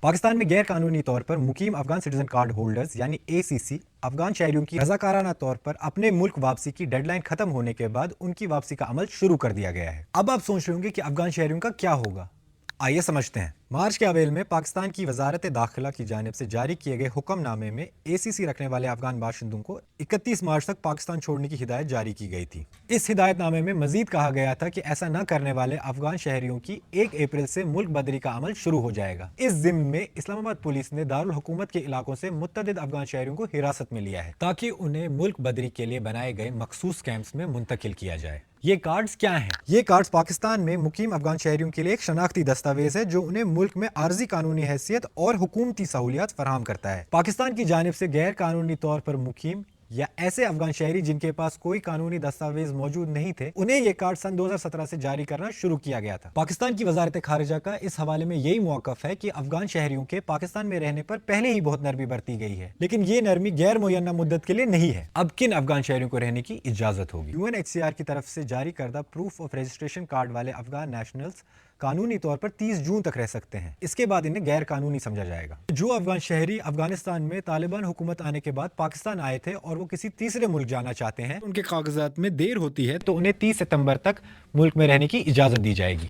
पाकिस्तान में गैर कानूनी तौर पर मुकीम अफगान सिटीजन कार्ड होल्डर्स यानी ACC अफगान शहरियों की रजाकाराना तौर पर अपने मुल्क वापसी की डेडलाइन खत्म होने के बाद उनकी वापसी का अमल शुरू कर दिया गया है। अब आप सोच रहे होंगे कि अफगान शहरियों का क्या होगा। आइए समझते हैं। मार्च के अवेल में पाकिस्तान की वजारत दाखिला की जानिब से जारी किए गए हुक्मनामे में ACC रखने वाले अफगान बाशिंदों को 31 मार्च तक पाकिस्तान छोड़ने की हिदायत जारी की गई थी। इस हिदायतनामे में मजीद कहा गया था कि ऐसा न करने वाले अफगान शहरियों की 1 अप्रैल से मुल्क बदरी का अमल शुरू हो जाएगा। इस जिम्न में इस्लामाबाद पुलिस ने दारुल हुकूमत के इलाकों से मुतअद्दिद अफगान शहरियों को हिरासत में लिया है ताकि उन्हें मुल्क बदरी के लिए बनाए गए मखसूस कैंप्स में मुंतकिल किया जाए। ये कार्ड्स क्या हैं? ये कार्ड्स पाकिस्तान में मुकीम अफगान शहरियों के लिए एक शनाख्ती दस्तावेज है जो उन्हें मुल्क में आर्जी कानूनी हैसियत और हुकूमती सहूलियात फराहम करता है। पाकिस्तान की जानिब से गैर कानूनी तौर पर मुकीम या ऐसे अफगान शहरी जिनके पास कोई कानूनी दस्तावेज मौजूद नहीं थे, उन्हें ये कार्ड सन 2017 से जारी करना शुरू किया गया था। पाकिस्तान की वजारत खारिजा का इस हवाले में यही मौक़िफ़ है कि अफगान शहरियों के पाकिस्तान में रहने पर पहले ही बहुत नरमी बरती गई है, लेकिन ये नरमी गैर मुयन्ना मुद्दत के लिए नहीं है। अब किन अफगान शहरियों को रहने की इजाजत होगी? UNHCR की तरफ से जारी करदा प्रूफ ऑफ रजिस्ट्रेशन कार्ड वाले अफगान नेशनल्स कानूनी तौर पर 30 जून तक रह सकते हैं। इसके बाद इन्हें गैर कानूनी समझा जाएगा। जो अफगान शहरी अफगानिस्तान में तालिबान हुकूमत आने के बाद पाकिस्तान आए थे और वो किसी तीसरे मुल्क जाना चाहते हैं, उनके कागजात में देर होती है तो उन्हें 30 सितंबर तक मुल्क में रहने की इजाजत दी जाएगी।